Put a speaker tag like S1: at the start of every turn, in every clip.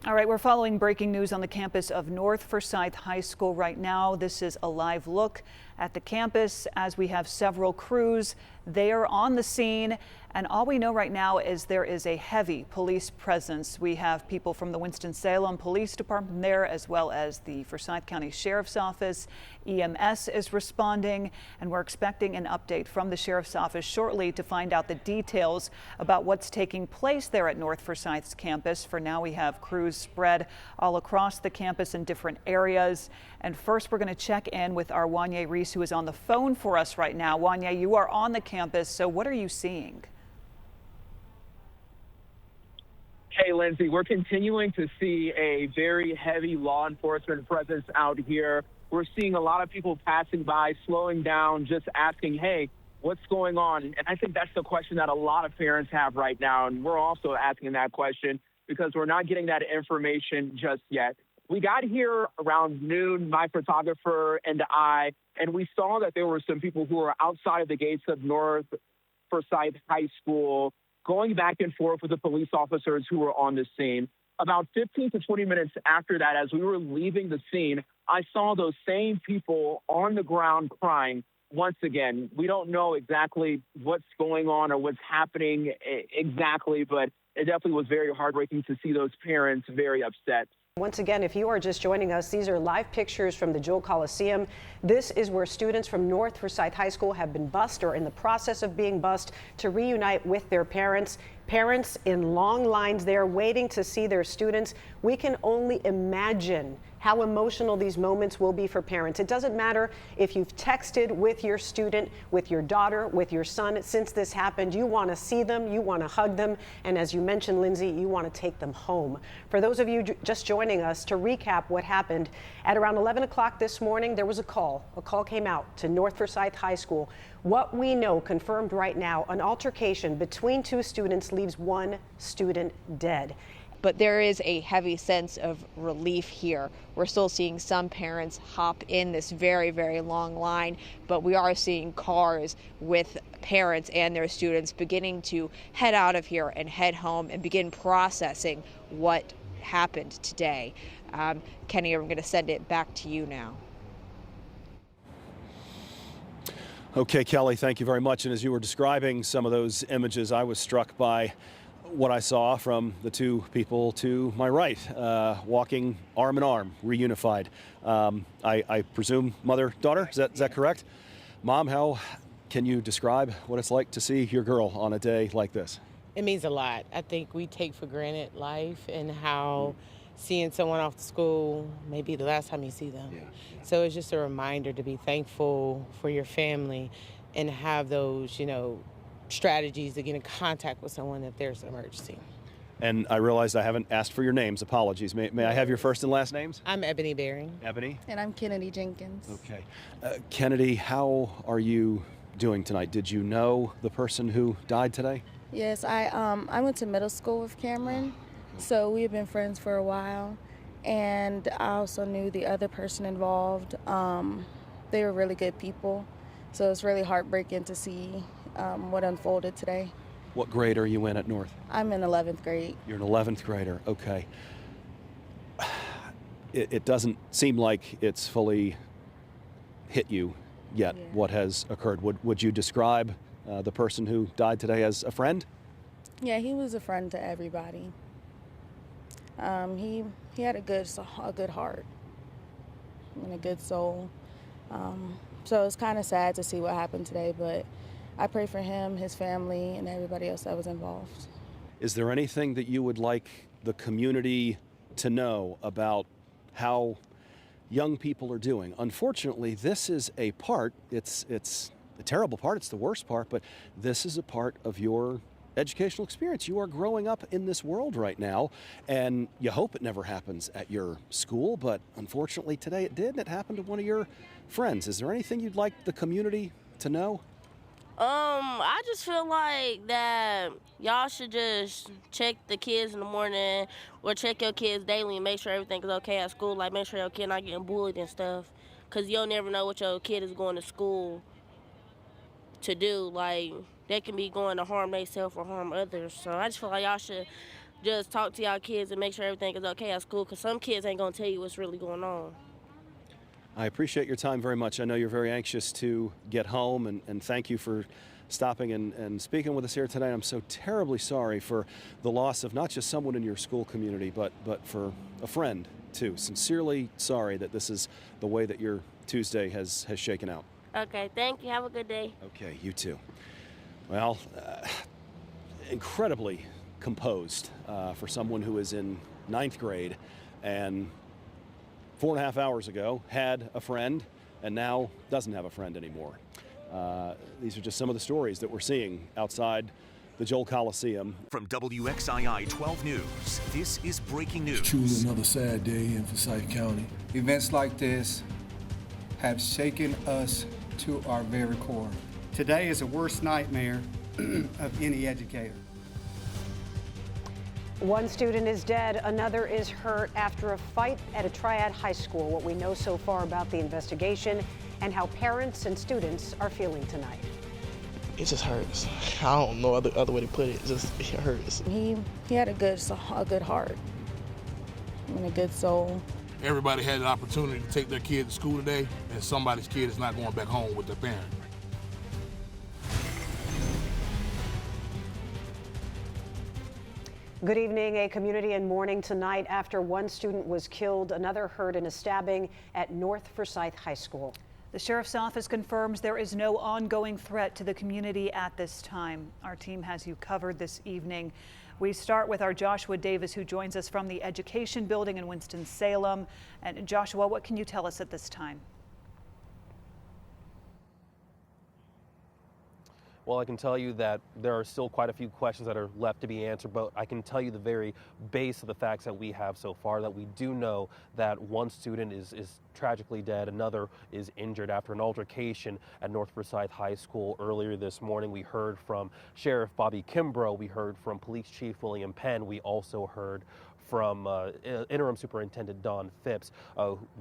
S1: All right, we're following breaking news on the campus of North Forsyth High School right now. This is a live look at the campus as we have several crews. They are on the scene, and all we know right now is there is a heavy police presence. We have people from the Winston-Salem Police Department there, as well as the Forsyth County Sheriff's Office. EMS is responding, and we're expecting an update from the Sheriff's Office shortly to find out the details about what's taking place there at North Forsyth's campus. For now, we have crews spread all across the campus in different areas. And first, we're going to check in with our Wanya Reese, who is on the phone for us right now. Wanya, you are on the campus, so what are you seeing?
S2: Hey, Lindsay, we're continuing to see a very heavy law enforcement presence out here. We're seeing a lot of people passing by, slowing down, just asking, hey, what's going on? And I think that's the question that a lot of parents have right now. And we're also asking that question because we're not getting that information just yet. We got here around noon, my photographer and I, and we saw that there were some people who were outside of the gates of North Forsyth High School going back and forth with the police officers who were on the scene. About 15 to 20 minutes after that, as we were leaving the scene, I saw those same people on the ground crying once again. We don't know exactly what's going on or what's happening exactly, but it definitely was very heartbreaking to see those parents very upset.
S3: Once again, if you are just joining us, these are live pictures from the Jewel Coliseum. This is where students from North Forsyth High School have been bused or in the process of being bused to reunite with their parents. Parents in long lines there waiting to see their students. We can only imagine how emotional these moments will be for parents. It doesn't matter if you've texted with your student, with your daughter, with your son since this happened. You want to see them, you want to hug them, and as you mentioned, Lindsay, you want to take them home. For those of you just joining us, to recap what happened, at around 11 o'clock this morning, there was a call. A call came out to North Forsyth High School. What we know, confirmed right now, an altercation between two students leaves one student dead.
S4: But there is a heavy sense of relief here. We're still seeing some parents hop in this very, very long line, but we are seeing cars with parents and their students beginning to head out of here and head home and begin processing what happened today. Kenny, I'm going to send it back to you now.
S5: Okay, Kelly, thank you very much. And as you were describing some of those images, I was struck by what I saw from the two people to my right, walking arm in arm, reunified. I presume mother-daughter, is that correct? Mom, how can you describe what it's like to see your girl on a day like this?
S6: It means a lot. I think we take for granted life and how seeing someone off to school may be the last time you see them.
S5: Yeah.
S6: So it's just a reminder to be thankful for your family and have those, strategies to get in contact with someone if there's an emergency.
S5: And I realized I haven't asked for your names. Apologies. May I have your first and last names?
S6: I'm Ebony Baring.
S5: Ebony?
S7: And I'm Kennedy Jenkins.
S5: Okay. Kennedy, how are you doing tonight? Did you know the person who died today?
S7: Yes, I went to middle school with Cameron, so we have been friends for a while. And I also knew the other person involved. They were really good people, so it's really heartbreaking to see what unfolded today.
S5: What grade are you in at North?
S7: I'm in 11th grade.
S5: You're an 11th grader, okay. It doesn't seem like it's fully hit you yet, what has occurred. Would you describe the person who died today as a friend?
S7: Yeah, he was a friend to everybody. He had a good heart and a good soul. So it's kind of sad to see what happened today, but I pray for him, his family, and everybody else that was involved.
S5: Is there anything that you would like the community to know about how young people are doing? Unfortunately, this is a part, it's a terrible part, it's the worst part, but this is a part of your educational experience. You are growing up in this world right now, and you hope it never happens at your school, but unfortunately today it did, and it happened to one of your friends. Is there anything you'd like the community to know?
S8: I just feel like that y'all should just check the kids in the morning or check your kids daily and make sure everything is okay at school. Like, make sure your kid not getting bullied and stuff, because you'll never know what your kid is going to school to do. Like, they can be going to harm themselves or harm others. So I just feel like y'all should just talk to y'all kids and make sure everything is okay at school, because some kids ain't going to tell you what's really going on.
S5: I appreciate your time very much. I know you're very anxious to get home, and thank you for stopping and speaking with us here tonight. I'm so terribly sorry for the loss of not just someone in your school community, but for a friend too. Sincerely sorry that this is the way that your Tuesday has shaken out.
S8: Okay, thank you. Have a good day.
S5: Okay, you too. Well, incredibly composed for someone who is in 9th grade and 4.5 hours ago had a friend and now doesn't have a friend anymore. These are just some of the stories that we're seeing outside the Joel Coliseum.
S9: From WXII 12 News, this is breaking news.
S10: It's truly another sad day in Forsyth County.
S11: Events like this have shaken us to our very core. Today is the worst nightmare of any educator.
S3: One student is dead, another is hurt after a fight at a Triad High School. What we know so far about the investigation and how parents and students are feeling tonight.
S12: It just hurts. I don't know other way to put it. It hurts.
S7: He had a good heart and a good soul.
S13: Everybody had an opportunity to take their kid to school today, and somebody's kid is not going back home with their parent.
S3: Good evening. A community in mourning tonight after one student was killed, another hurt in a stabbing at North Forsyth High School.
S1: The sheriff's office confirms there is no ongoing threat to the community at this time. Our team has you covered this evening. We start with our Joshua Davis, who joins us from the Education Building in Winston-Salem. And Joshua, what can you tell us at this time?
S14: Well, I can tell you that there are still quite a few questions that are left to be answered, but I can tell you the very base of the facts that we have so far, that we do know that one student is tragically dead, another is injured after an altercation at North Forsyth High School earlier this morning. We heard from Sheriff Bobby Kimbrough, we heard from Police Chief William Penn, we also heard from Interim Superintendent Don Phipps.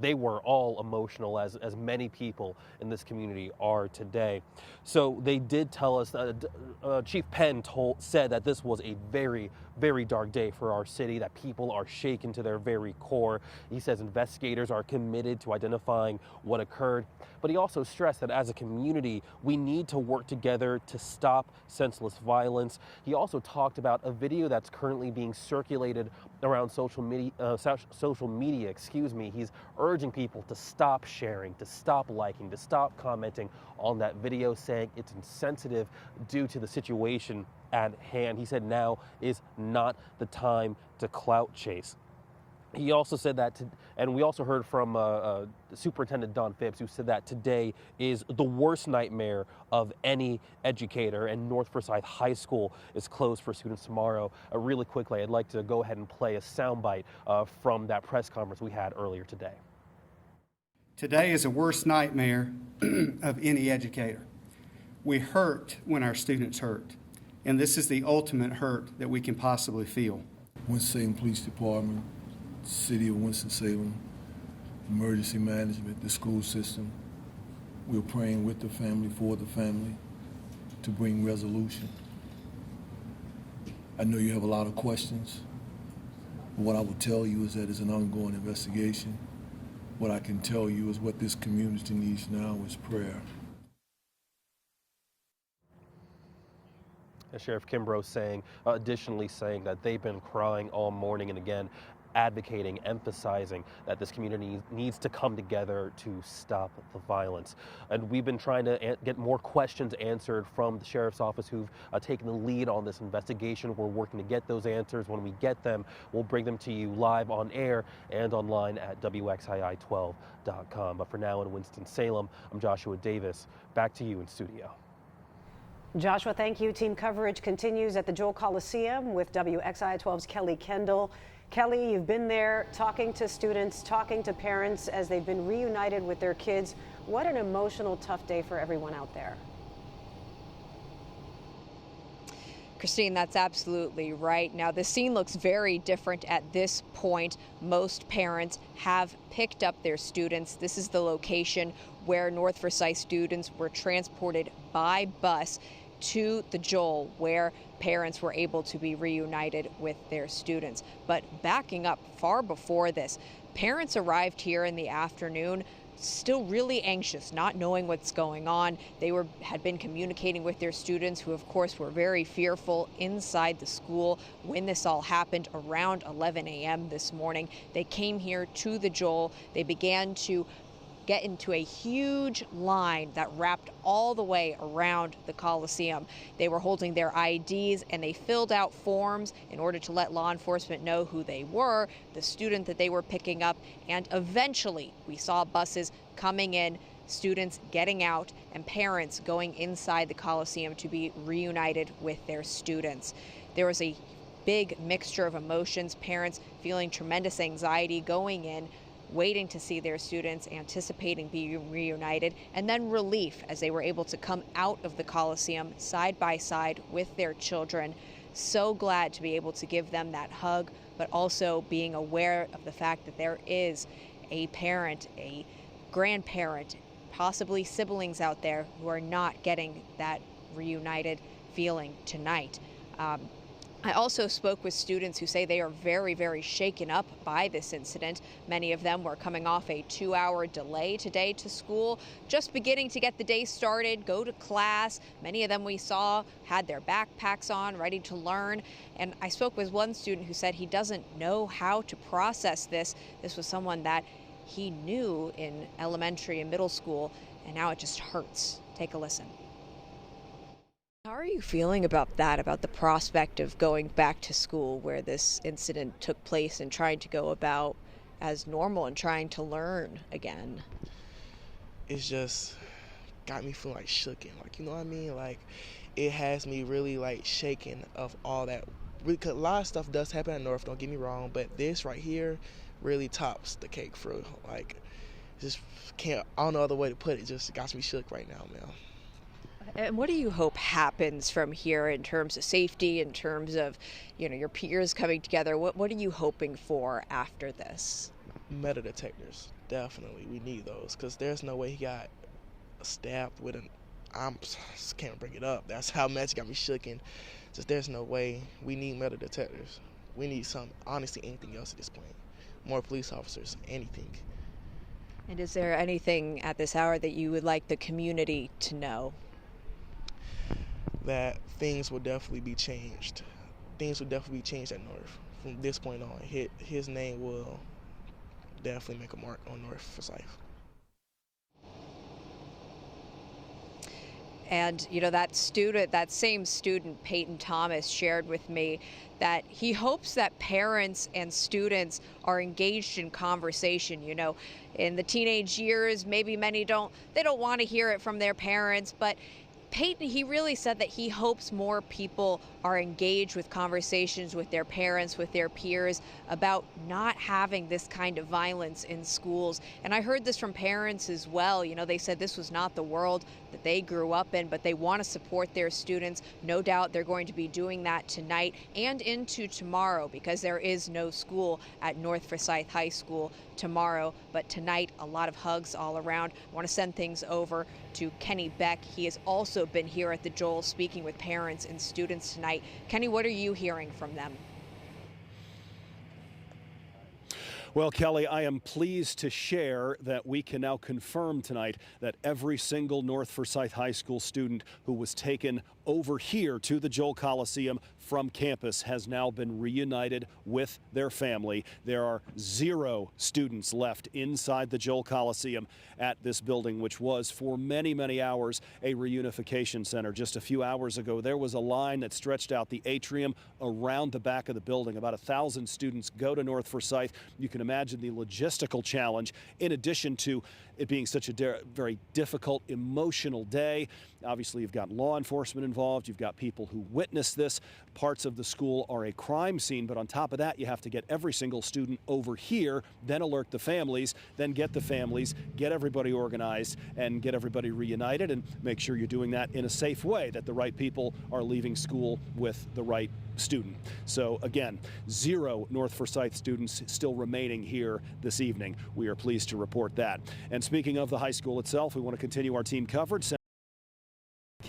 S14: They were all emotional, as many people in this community are today. So they did tell us that Chief Penn said that this was a very, very dark day for our city, that people are shaken to their very core. He says investigators are committed to identifying what occurred, but he also stressed that as a community, we need to work together to stop senseless violence. He also talked about a video that's currently being circulated around social media. He's urging people to stop sharing, to stop liking, to stop commenting on that video, saying it's insensitive due to the situation at hand. He said now is not the time to clout chase. He also said that, and we also heard from Superintendent Don Phipps, who said that today is the worst nightmare of any educator, and North Forsyth High School is closed for students tomorrow. Really quickly, I'd like to go ahead and play a soundbite from that press conference we had earlier today.
S11: Today is the worst nightmare of any educator. We hurt when our students hurt, and this is the ultimate hurt that we can possibly feel.
S10: Winston-Salem Police Department, City of Winston-Salem, emergency management, the school system. We're praying with the family, for the family, to bring resolution. I know you have a lot of questions. What I will tell you is that it's an ongoing investigation. What I can tell you is what this community needs now is prayer.
S14: Sheriff Kimbrough additionally saying that they've been crying all morning, and again, advocating, emphasizing that this community needs to come together to stop the violence. And we've been trying to get more questions answered from the sheriff's office, who've taken the lead on this investigation. We're working to get those answers. When we get them, we'll bring them to you live on air and online at WXII12.com. But for now in Winston-Salem, I'm Joshua Davis. Back to you in studio.
S3: Joshua, thank you. Team coverage continues at the Joel Coliseum with WXII 12's Kelly Kendall. Kelly, you've been there talking to students, talking to parents as they've been reunited with their kids. What an emotional, tough day for everyone out there.
S4: Christine, that's absolutely right. Now, the scene looks very different at this point. Most parents have picked up their students. This is the location where North Forsyth students were transported by bus to the Joel, where parents were able to be reunited with their students. But backing up far before this, parents arrived here in the afternoon still really anxious, not knowing what's going on. They had been communicating with their students, who of course were very fearful inside the school when this all happened around 11 a.m. this morning. They came here to the Joel. They began to get into a huge line that wrapped all the way around the Coliseum. They were holding their IDs and they filled out forms in order to let law enforcement know who they were, the student that they were picking up, and eventually we saw buses coming in, students getting out, and parents going inside the Coliseum to be reunited with their students. There was a big mixture of emotions, parents feeling tremendous anxiety going in, waiting to see their students, anticipating being reunited, and then relief as they were able to come out of the Coliseum side by side with their children. So glad to be able to give them that hug, but also being aware of the fact that there is a parent, a grandparent, possibly siblings out there who are not getting that reunited feeling tonight. I also spoke with students who say they are very, very shaken up by this incident. Many of them were coming off a 2-hour delay today to school, just beginning to get the day started, go to class. Many of them we saw had their backpacks on, ready to learn. And I spoke with one student who said he doesn't know how to process this. This was someone that he knew in elementary and middle school, and now it just hurts. Take a listen. How are you feeling about that, about the prospect of going back to school where this incident took place and trying to go about as normal and trying to learn again?
S12: It's just got me feeling like shooken, like, you know what I mean? Like, it has me really like shaken of all that. Because a lot of stuff does happen at North, don't get me wrong, but this right here really tops the cake for real. Like, just can't, I don't know other way to put it, just got me shook right now, man.
S4: And what do you hope happens from here in terms of safety, in terms of, you know, your peers coming together? What are you hoping for after this?
S12: Metal detectors, definitely. We need those, because there's no way he got stabbed with an, I just can't bring it up. That's how much it got me shooken. Just there's no way. We need metal detectors. We need some, honestly, anything else at this point. More police officers, anything.
S4: And is there anything at this hour that you would like the community to know?
S12: That things will definitely be changed. Things will definitely be changed at North. From this point on, his name will definitely make a mark on North Forsyth.
S4: And, you know, that same student, Peyton Thomas, shared with me that he hopes that parents and students are engaged in conversation. You know, in the teenage years, maybe many don't want to hear it from their parents, but Peyton, he really said that he hopes more people are engaged with conversations with their parents, with their peers, about not having this kind of violence in schools. And I heard this from parents as well. You know, they said this was not the world that they grew up in, but they want to support their students. No doubt they're going to be doing that tonight and into tomorrow, because there is no school at North Forsyth High School tomorrow. But tonight, a lot of hugs all around. I want to send things over to Kenny Beck. He has also been here at the Joel speaking with parents and students tonight. Kenny, what are you hearing from them?
S5: Well, Kelly, I am pleased to share that we can now confirm tonight that every single North Forsyth High School student who was taken over here to the Joel Coliseum from campus has now been reunited with their family. There are 0 students left inside the Joel Coliseum at this building, which was for many, many hours a reunification center. Just a few hours ago, there was a line that stretched out the atrium around the back of the building. About 1,000 students go to North Forsyth. You can imagine the logistical challenge, in addition to it being such a very difficult, emotional day. Obviously, you've got law enforcement involved. You've got people who witnessed this. Parts of the school are a crime scene, but on top of that, you have to get every single student over here, then alert the families, then get the families, get everybody organized, and get everybody reunited, and make sure you're doing that in a safe way, that the right people are leaving school with the right student. So again, 0 North Forsyth students still remaining here this evening. We are pleased to report that. And speaking of the high school itself, we want to continue our team coverage.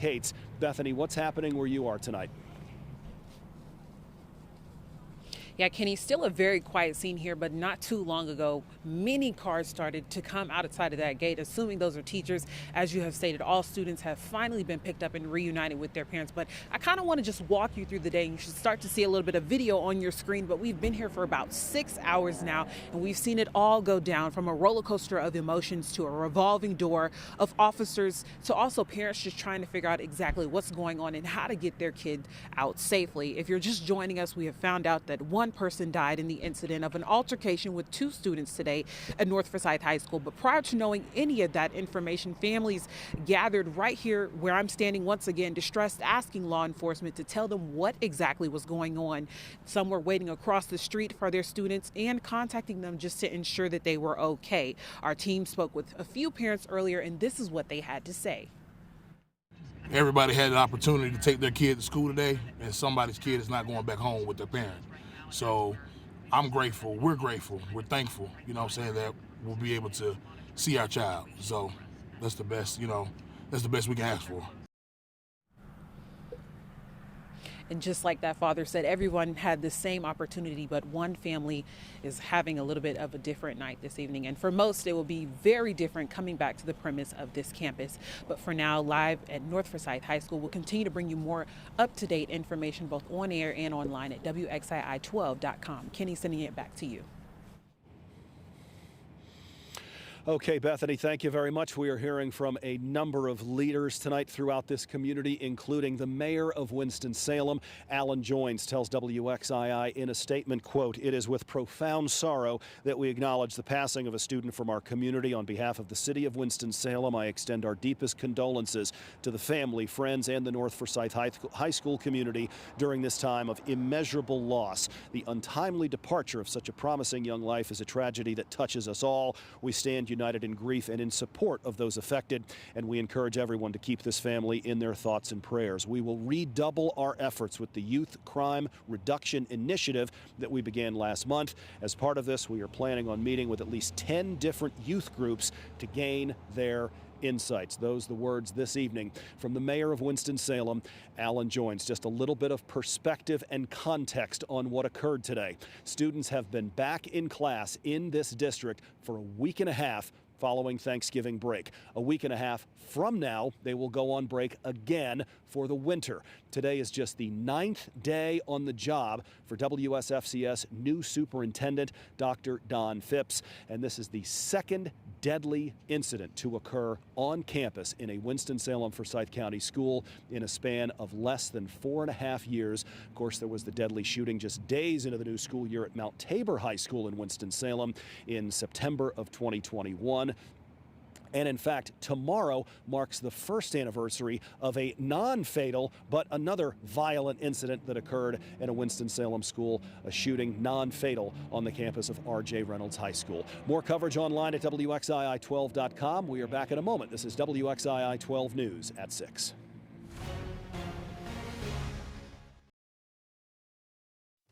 S5: Kate's. Bethany, what's happening where you are tonight?
S15: Yeah, Kenny, still a very quiet scene here, but not too long ago, many cars started to come outside of that gate, assuming those are teachers. As you have stated, all students have finally been picked up and reunited with their parents. But I kind of want to just walk you through the day. You should start to see a little bit of video on your screen, but we've been here for about 6 hours now, and we've seen it all go down, from a roller coaster of emotions to a revolving door of officers to also parents just trying to figure out exactly what's going on and how to get their kid out safely. If you're just joining us, we have found out that one person died in the incident of an altercation with 2 students today at North Forsyth High School. But prior to knowing any of that information, families gathered right here where I'm standing once again, distressed, asking law enforcement to tell them what exactly was going on. Some were waiting across the street for their students and contacting them just to ensure that they were okay. Our team spoke with a few parents earlier, and this is what they had to say.
S13: Everybody had an opportunity to take their kid to school today, and somebody's kid is not going back home with their parent. So I'm grateful, we're grateful, we're thankful, you know what I'm saying, that we'll be able to see our child. So that's the best, that's the best we can ask for.
S15: And just like that father said, everyone had the same opportunity, but one family is having a little bit of a different night this evening. And for most, it will be very different coming back to the premise of this campus. But for now, live at North Forsyth High School, we'll continue to bring you more up-to-date information, both on air and online at WXII12.com. Kenny, sending it back to you.
S5: Okay, Bethany, thank you very much. We are hearing from a number of leaders tonight throughout this community, including the mayor of Winston-Salem. Alan Joines tells WXII in a statement, quote, "It is with profound sorrow that we acknowledge the passing of a student from our community. On behalf of the city of Winston-Salem, I extend our deepest condolences to the family, friends, and the North Forsyth High School community during this time of immeasurable loss. The untimely departure of such a promising young life is a tragedy that touches us all. We stand united in grief and in support of those affected, and we encourage everyone to keep this family in their thoughts and prayers. We will redouble our efforts with the Youth Crime Reduction Initiative that we began last month. As part of this, we are planning on meeting with at least 10 different youth groups to gain their insights." Those the words this evening from the mayor of Winston-Salem, Alan Joines. Just a little bit of perspective and context on what occurred today. Students have been back in class in this district for a week and a half following Thanksgiving break. A week and a half from now, they will go on break again for the winter. Today is just the 9th day on the job for WSFCS new superintendent, Dr. Don Phipps, and this is the second deadly incident to occur on campus in a Winston-Salem Forsyth County school in a span of less than 4.5 years. Of course, there was the deadly shooting just days into the new school year at Mount Tabor High School in Winston-Salem in September of 2021. And in fact, tomorrow marks the first anniversary of a non-fatal but another violent incident that occurred at a Winston-Salem school, a shooting non-fatal on the campus of R.J. Reynolds High School. More coverage online at WXII12.com. We are back in a moment. This is WXII 12 News at 6.